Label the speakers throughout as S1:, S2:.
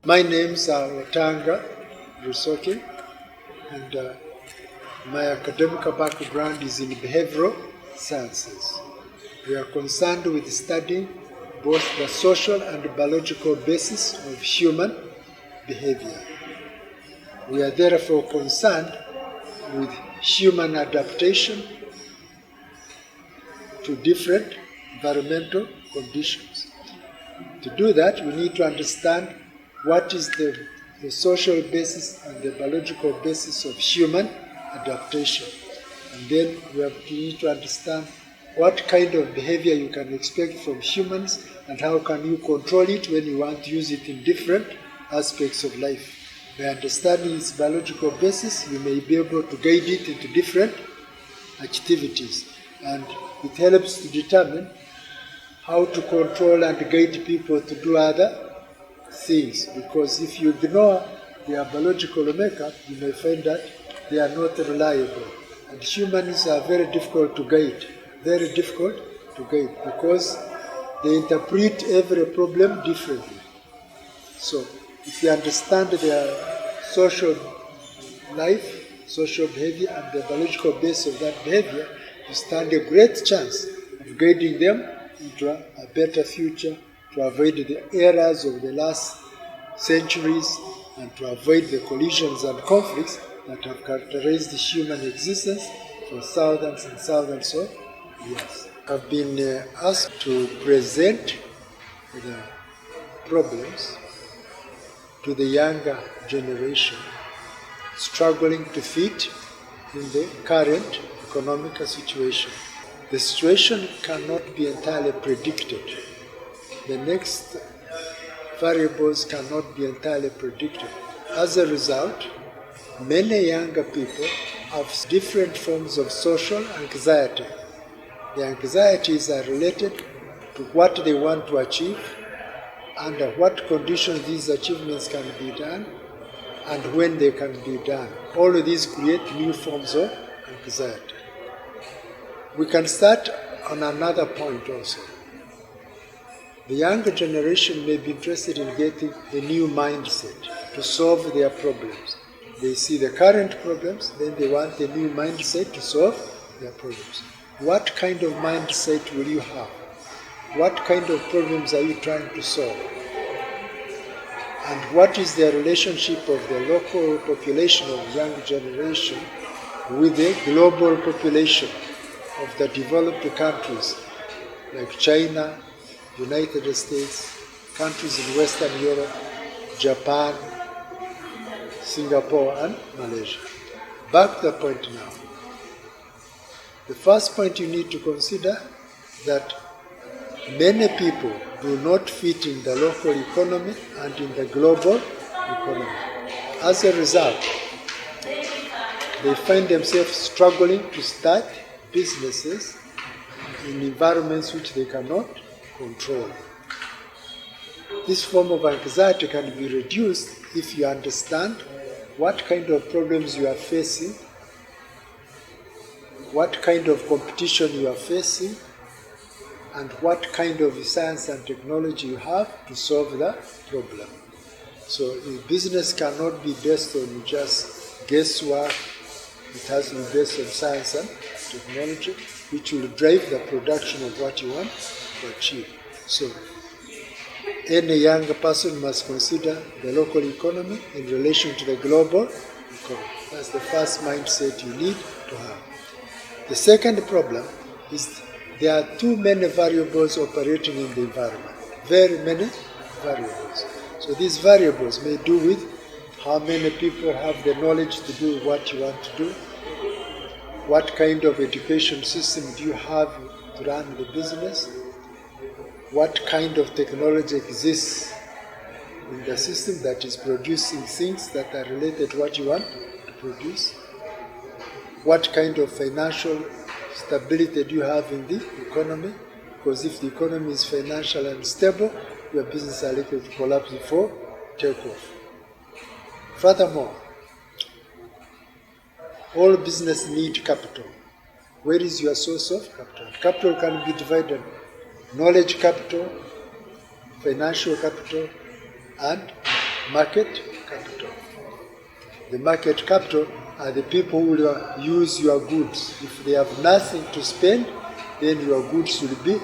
S1: My name's Otanga Rusoke, and my academic background is in behavioral sciences. We are concerned with studying both the social and biological basis of human behavior. We are therefore concerned with human adaptation to different environmental conditions. To do that, we need to understand what is the social basis and the biological basis of human adaptation. And then we need to understand what kind of behavior you can expect from humans and how can you control it when you want to use it in different aspects of life. By understanding its biological basis, you may be able to guide it into different activities. And it helps to determine how to control and guide people to do other things. Because if you ignore their biological makeup, you may find that they are not reliable. And humans are very difficult to guide. Very difficult to guide because they interpret every problem differently. So if you understand their social life, social behavior, and the biological base of that behavior, you stand a great chance of guiding them into a better future, to avoid the errors of the last centuries, and to avoid the collisions and conflicts that have characterized the human existence for thousands and thousands of years. I've been asked to present the problems to the younger generation struggling to fit in the current economic situation. The situation cannot be entirely predicted. The next variables cannot be entirely predicted. As a result, many younger people have different forms of social anxiety. The anxieties are related to what they want to achieve, under what conditions these achievements can be done, and when they can be done. All of these create new forms of anxiety. We can start on another point also. The younger generation may be interested in getting a new mindset to solve their problems. They see the current problems, then they want a new mindset to solve their problems. What kind of mindset will you have? What kind of problems are you trying to solve? And what is the relationship of the local population of the young generation with the global population of the developed countries like China, United States, countries in Western Europe, Japan, Singapore, and Malaysia? Back to the point now. The first point you need to consider that many people do not fit in the local economy and in the global economy. As a result, they find themselves struggling to start businesses in environments which they cannot control. This form of anxiety can be reduced if you understand what kind of problems you are facing, what kind of competition you are facing, and what kind of science and technology you have to solve the problem. So business cannot be based on just guesswork. It has to be based on science and technology, which will drive the production of what you want to achieve. So any young person must consider the local economy in relation to the global economy. That's the first mindset you need to have. The second problem is there are too many variables operating in the environment. Very many variables. So these variables may do with how many people have the knowledge to do what you want to do, what kind of education system do you have to run the business, what kind of technology exists in the system that is producing things that are related to what you want to produce, what kind of financial stability do you have in the economy, because if the economy is financially unstable, your business are likely to collapse before takeoff. Furthermore, all business need capital. Where is your source of capital? Capital can be divided: knowledge capital, financial capital, and market capital. The market capital are the people who will use your goods. If they have nothing to spend, then your goods will be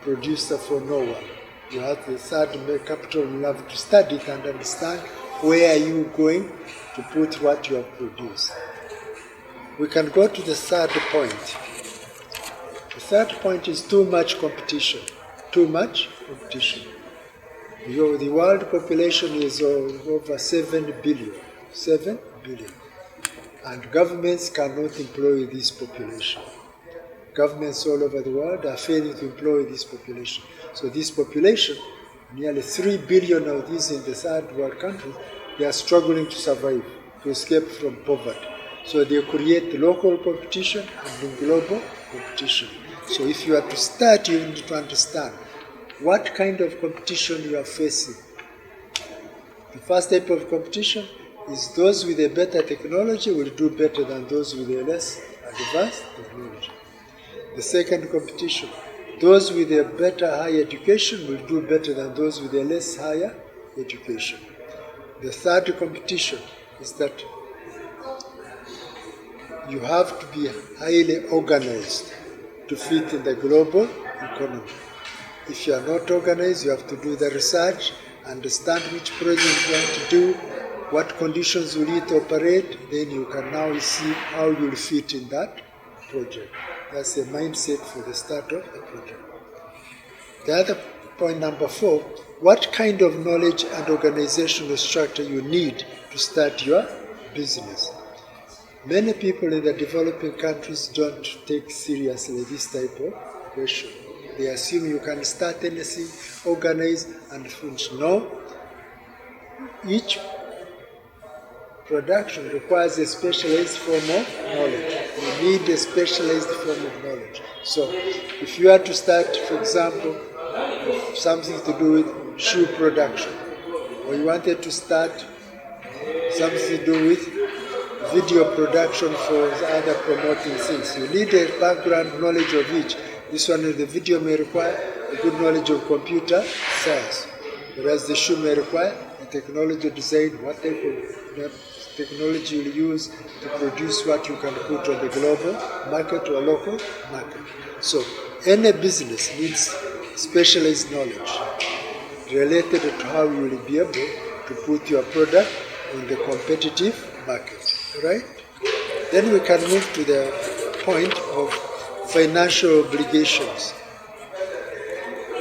S1: produced for no one. You have the third capital. You have to study it and understand where are you going to put what you have produced. We can go to the third point. The third point is too much competition. Too much competition. The world population is over 7 billion. 7 billion. And governments cannot employ this population. Governments all over the world are failing to employ this population. So this population, nearly 3 billion of these in the third world countries, they are struggling to survive, to escape from poverty. So they create local competition and global competition. So if you are to start, you need to understand what kind of competition you are facing. The first type of competition is those with a better technology will do better than those with a less advanced technology. The second competition, those with a better higher education will do better than those with a less higher education. The third competition is that you have to be highly organized to fit in the global economy. If you are not organized, you have to do the research, understand which project you want to do, what conditions will it operate, then you can now see how you will fit in that project. That's the mindset for the start of the project. The other point, number 4, what kind of knowledge and organizational structure you need to start your business. Many people in the developing countries don't take seriously this type of question. They assume you can start anything, organize, and finish. No. Each production requires a specialized form of knowledge. You need a specialized form of knowledge. So, if you are to start, for example, something to do with shoe production, or you wanted to start something to do with video production for other promoting things, you need a background knowledge of each. This one, the video may require a good knowledge of computer science, whereas the shoe may require a technology design, what type of technology you'll use to produce what you can put on the global market or local market. So any business needs specialized knowledge related to how you will be able to put your product on the competitive market. Right? Then we can move to the point of financial obligations.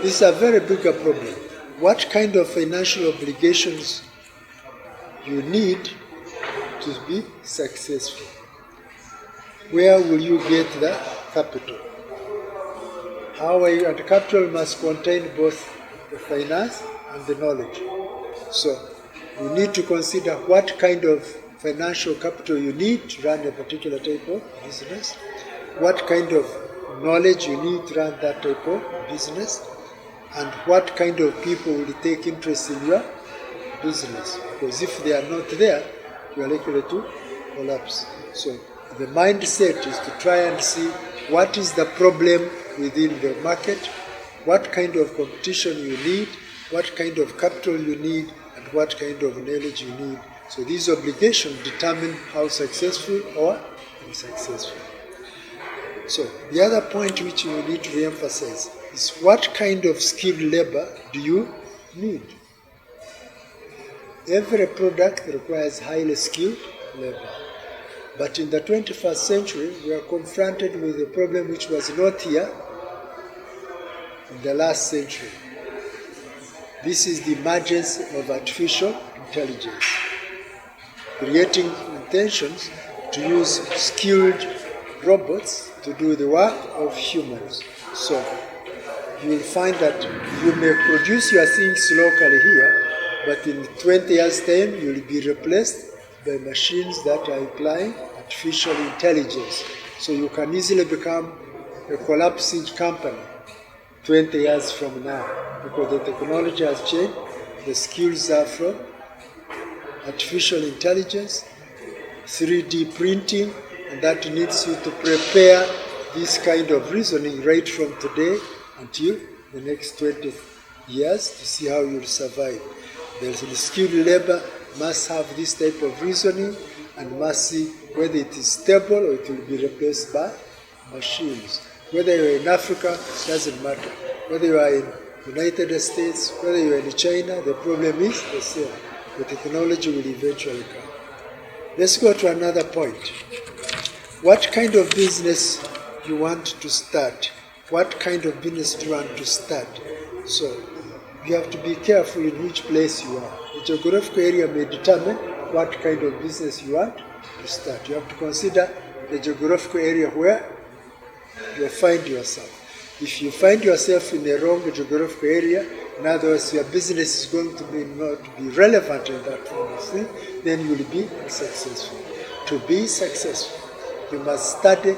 S1: This is a very big problem. What kind of financial obligations you need to be successful? Where will you get the capital? How are you? And capital must contain both the finance and the knowledge. So you need to consider what kind of financial capital you need to run a particular type of business, what kind of knowledge you need to run that type of business, and what kind of people will take interest in your business. Because if they are not there, you are likely to collapse. So the mindset is to try and see what is the problem within the market, what kind of competition you need, what kind of capital you need, and what kind of knowledge you need. So these obligations determine how successful or unsuccessful. So the other point which you need to re-emphasize is what kind of skilled labor do you need? Every product requires highly skilled labor. But in the 21st century, we are confronted with a problem which was not here in the last century. This is the emergence of artificial intelligence, creating intentions to use skilled robots to do the work of humans. So you will find that you may produce your things locally here, but in 20 years' time you will be replaced by machines that are applying artificial intelligence. So you can easily become a collapsing company 20 years from now, because the technology has changed, the skills are from artificial intelligence, 3D printing, and that needs you to prepare this kind of reasoning right from today until the next 20 years to see how you'll survive. The skilled labor must have this type of reasoning and must see whether it is stable or it will be replaced by machines. Whether you are in Africa, doesn't matter. Whether you are in the United States, whether you are in China, the problem is the same. The technology will eventually come. Let's go to another point. What kind of business you want to start? What kind of business do you want to start? So you have to be careful in which place you are. The geographical area may determine what kind of business you want to start. You have to consider the geographical area where you find yourself. If you find yourself in a wrong geographical area, in other words, your business is going to be not be relevant in that thing, then you will be successful. To be successful, you must study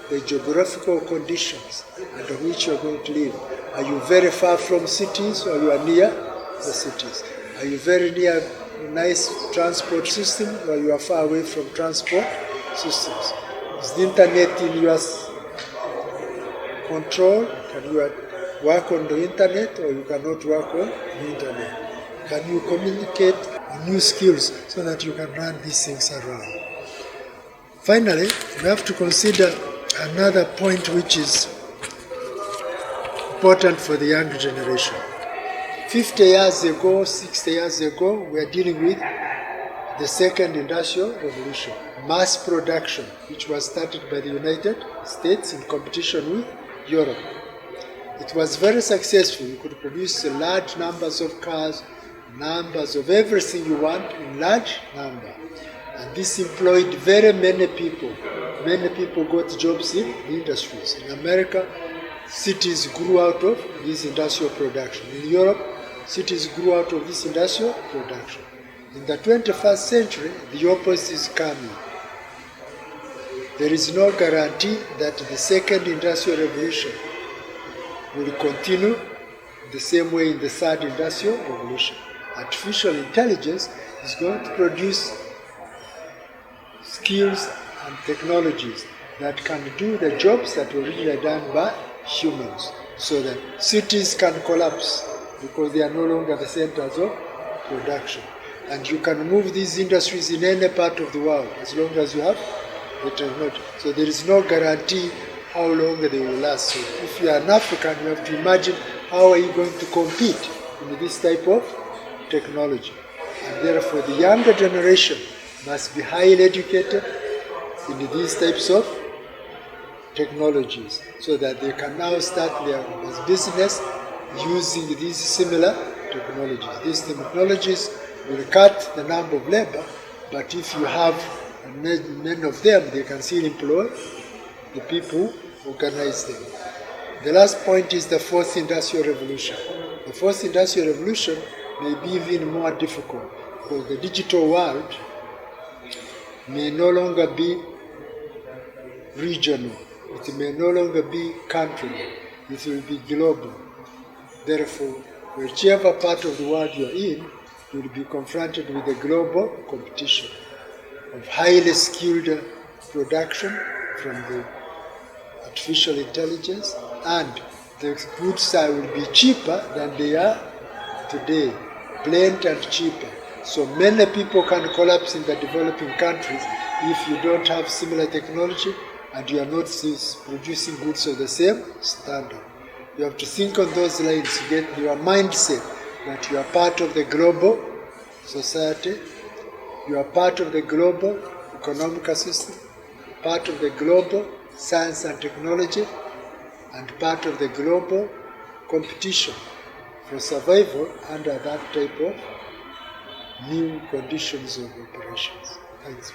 S1: the geographical conditions under which you are going to live. Are you very far from cities or you are near the cities? Are you very near a nice transport system or you are far away from transport systems? Is the internet in your control? Can you work on the internet or you cannot work on the internet? Can you communicate new skills so that you can run these things around? Finally, we have to consider another point which is important for the young generation. 50 years ago, 60 years ago, we are dealing with the second industrial revolution, mass production, which was started by the United States in competition with Europe. It was very successful. You could produce large numbers of cars, numbers of everything you want in large number. And this employed very many people. Many people got jobs in the industries. In America, cities grew out of this industrial production. In Europe, cities grew out of this industrial production. In the 21st century, the opposite is coming. There is no guarantee that the second industrial revolution will continue the same way in the third industrial revolution. Artificial intelligence is going to produce skills and technologies that can do the jobs that were originally done by humans, so that cities can collapse because they are no longer the centers of production. And you can move these industries in any part of the world as long as you have the technology. So there is no guarantee how long they will last. So if you are an African, you have to imagine how are you going to compete in this type of technology. And therefore the younger generation must be highly educated in these types of technologies so that they can now start their business using these similar technologies. These technologies will cut the number of labor, but if you have many of them, they can still employ the people who organize them. The last point is the fourth industrial revolution. The fourth industrial revolution may be even more difficult because the digital world may no longer be regional. It may no longer be country. It will be global. Therefore, whichever part of the world you are in, you will be confronted with a global competition of highly skilled production from the artificial intelligence, and the goods will be cheaper than they are today, plenty and cheaper. So many people can collapse in the developing countries if you don't have similar technology and you are not producing goods of the same standard. You have to think on those lines to get your mindset that you are part of the global society, you are part of the global economic system, part of the global science and technology, and part of the global competition for survival under that type of new conditions of operations. Thanks.